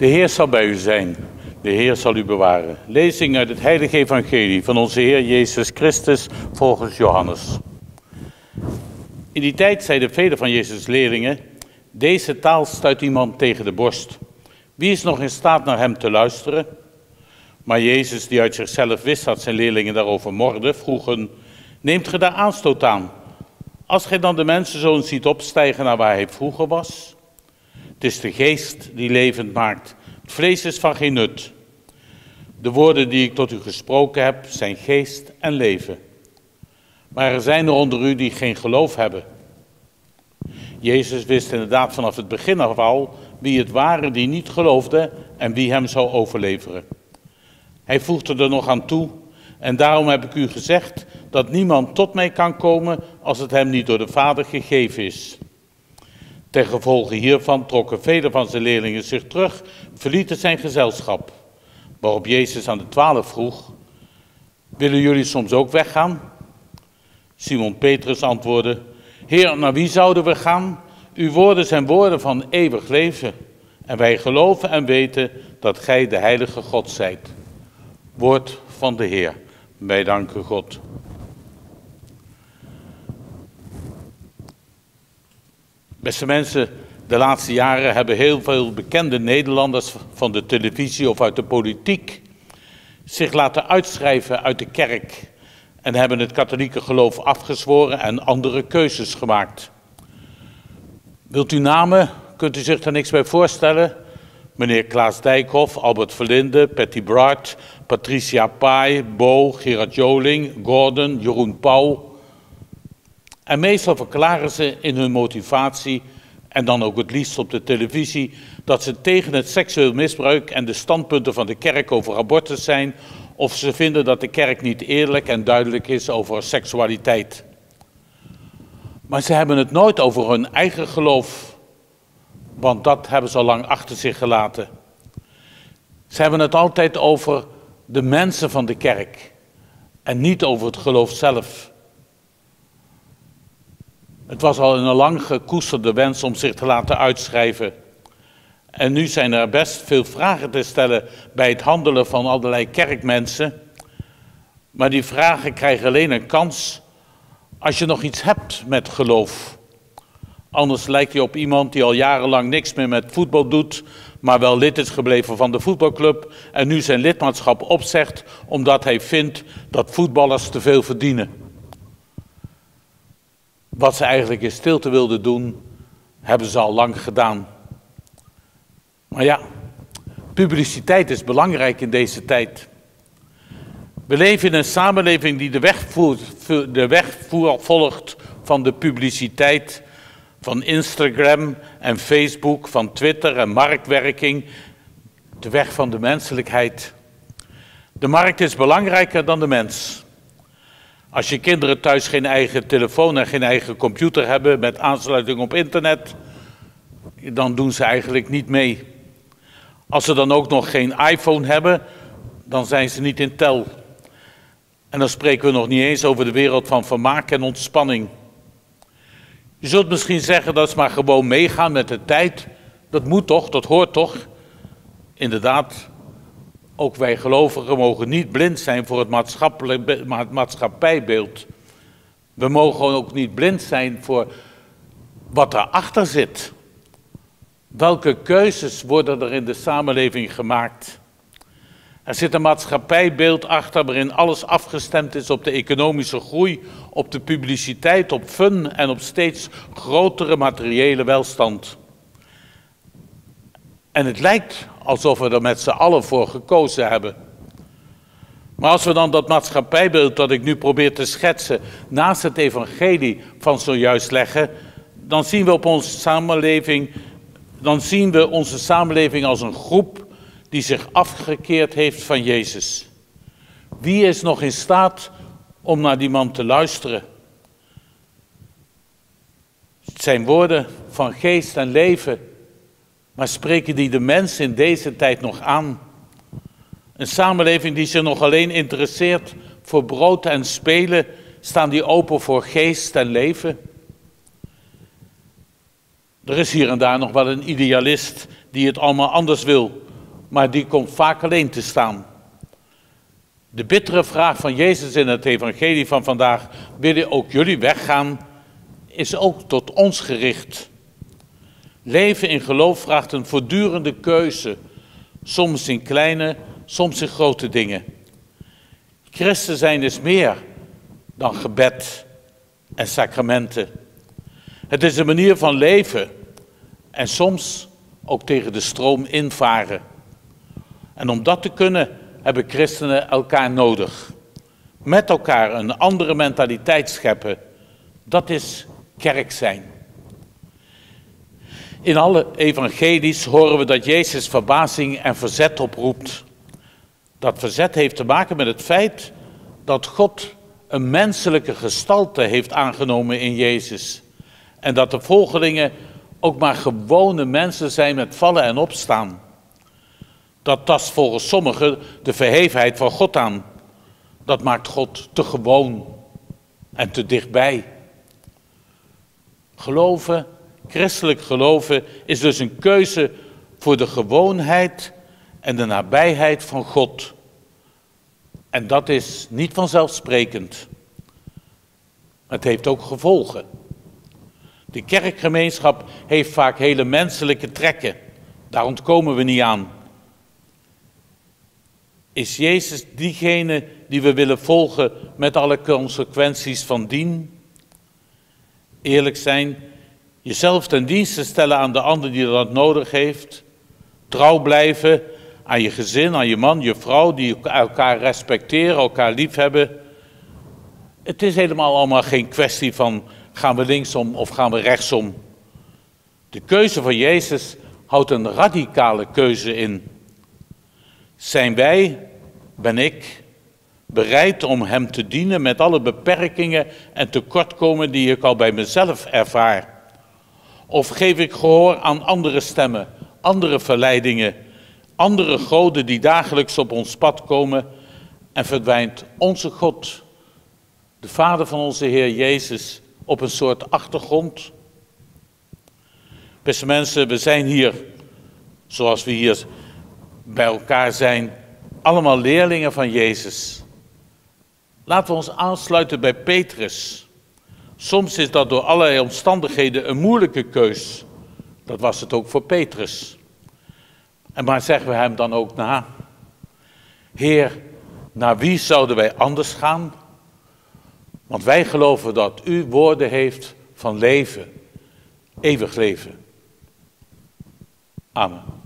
De Heer zal bij u zijn. De Heer zal u bewaren. Lezing uit het heilige evangelie van onze Heer Jezus Christus volgens Johannes. In die tijd zeiden velen van Jezus' leerlingen: deze taal stuit iemand tegen de borst. Wie is nog in staat naar hem te luisteren? Maar Jezus, die uit zichzelf wist dat zijn leerlingen daarover morden, vroegen: neemt ge daar aanstoot aan? Als gij dan de mensenzoon ziet opstijgen naar waar hij vroeger was? Het is de geest die levend maakt. Het vlees is van geen nut. De woorden die ik tot u gesproken heb, zijn geest en leven. Maar er zijn er onder u die geen geloof hebben. Jezus wist inderdaad vanaf het begin af al wie het waren die niet geloofden en wie hem zou overleveren. Hij voegde er nog aan toe: en daarom heb ik u gezegd dat niemand tot mij kan komen als het hem niet door de Vader gegeven is. Ten gevolge hiervan trokken velen van zijn leerlingen zich terug, verlieten zijn gezelschap. Waarop Jezus aan de 12 vroeg: willen jullie soms ook weggaan? Simon Petrus antwoordde: Heer, naar wie zouden we gaan? Uw woorden zijn woorden van eeuwig leven. En wij geloven en weten dat gij de heilige God zijt. Woord van de Heer. Wij danken God. Beste mensen, de laatste jaren hebben heel veel bekende Nederlanders van de televisie of uit de politiek zich laten uitschrijven uit de kerk en hebben het katholieke geloof afgezworen en andere keuzes gemaakt. Wilt u namen? Kunt u zich daar niks bij voorstellen? Meneer Klaas Dijkhoff, Albert Verlinde, Patty Bart, Patricia Pai, Bo, Gerard Joling, Gordon, Jeroen Pauw. En meestal verklaren ze in hun motivatie, en dan ook het liefst op de televisie, dat ze tegen het seksueel misbruik en de standpunten van de kerk over abortus zijn, of ze vinden dat de kerk niet eerlijk en duidelijk is over seksualiteit. Maar ze hebben het nooit over hun eigen geloof, want dat hebben ze al lang achter zich gelaten. Ze hebben het altijd over de mensen van de kerk en niet over het geloof zelf. Het was al een lang gekoesterde wens om zich te laten uitschrijven. En nu zijn er best veel vragen te stellen bij het handelen van allerlei kerkmensen. Maar die vragen krijgen alleen een kans als je nog iets hebt met geloof. Anders lijkt je op iemand die al jarenlang niks meer met voetbal doet, maar wel lid is gebleven van de voetbalclub en nu zijn lidmaatschap opzegt omdat hij vindt dat voetballers te veel verdienen. Wat ze eigenlijk in stilte wilden doen, hebben ze al lang gedaan. Maar ja, publiciteit is belangrijk in deze tijd. We leven in een samenleving die de weg volgt van de publiciteit, van Instagram en Facebook, van Twitter en marktwerking, de weg van de menselijkheid. De markt is belangrijker dan de mens. Als je kinderen thuis geen eigen telefoon en geen eigen computer hebben met aansluiting op internet, dan doen ze eigenlijk niet mee. Als ze dan ook nog geen iPhone hebben, dan zijn ze niet in tel. En dan spreken we nog niet eens over de wereld van vermaak en ontspanning. Je zult misschien zeggen dat ze maar gewoon meegaan met de tijd. Dat moet toch, dat hoort toch? Inderdaad, ook wij gelovigen mogen niet blind zijn voor het maatschappijbeeld. We mogen ook niet blind zijn voor wat erachter zit. Welke keuzes worden er in de samenleving gemaakt? Er zit een maatschappijbeeld achter waarin alles afgestemd is op de economische groei, op de publiciteit, op fun en op steeds grotere materiële welstand. En het lijkt alsof we er met z'n allen voor gekozen hebben. Maar als we dan dat maatschappijbeeld dat ik nu probeer te schetsen naast het evangelie van zojuist leggen, dan zien we onze samenleving als een groep die zich afgekeerd heeft van Jezus. Wie is nog in staat om naar die man te luisteren? Het zijn woorden van geest en leven, maar spreken die de mens in deze tijd nog aan? Een samenleving die zich nog alleen interesseert voor brood en spelen, staan die open voor geest en leven? Er is hier en daar nog wel een idealist die het allemaal anders wil. maar die komt vaak alleen te staan. De bittere vraag van Jezus in het evangelie van vandaag, willen ook jullie weggaan, is ook tot ons gericht. Leven in geloof vraagt een voortdurende keuze, soms in kleine, soms in grote dingen. Christen zijn is meer dan gebed en sacramenten. Het is een manier van leven en soms ook tegen de stroom invaren. En om dat te kunnen hebben christenen elkaar nodig. Met elkaar een andere mentaliteit scheppen. Dat is kerk zijn. In alle evangelies horen we dat Jezus verbazing en verzet oproept. Dat verzet heeft te maken met het feit dat God een menselijke gestalte heeft aangenomen in Jezus. En dat de volgelingen ook maar gewone mensen zijn met vallen en opstaan. Dat tast volgens sommigen de verhevenheid van God aan. Dat maakt God te gewoon en te dichtbij. Geloven, christelijk geloven, is dus een keuze voor de gewoonheid en de nabijheid van God. En dat is niet vanzelfsprekend. Het heeft ook gevolgen. De kerkgemeenschap heeft vaak hele menselijke trekken. Daar ontkomen we niet aan. Is Jezus diegene die we willen volgen met alle consequenties van dien? Eerlijk zijn, jezelf ten dienste stellen aan de ander die dat nodig heeft. Trouw blijven aan je gezin, aan je man, je vrouw, die elkaar respecteren, elkaar liefhebben. Het is helemaal allemaal geen kwestie van gaan we linksom of gaan we rechtsom. De keuze van Jezus houdt een radicale keuze in. Zijn wij, ben ik, bereid om hem te dienen met alle beperkingen en tekortkomen die ik al bij mezelf ervaar? Of geef ik gehoor aan andere stemmen, andere verleidingen, andere goden die dagelijks op ons pad komen en verdwijnt onze God, de Vader van onze Heer Jezus, op een soort achtergrond? Beste mensen, we zijn hier, zoals we hier bij elkaar zijn, allemaal leerlingen van Jezus. Laten we ons aansluiten bij Petrus. Soms is dat door allerlei omstandigheden een moeilijke keus. Dat was het ook voor Petrus. En maar zeggen we hem dan ook na: Heer, naar wie zouden wij anders gaan? Want wij geloven dat u woorden heeft van leven, eeuwig leven. Amen.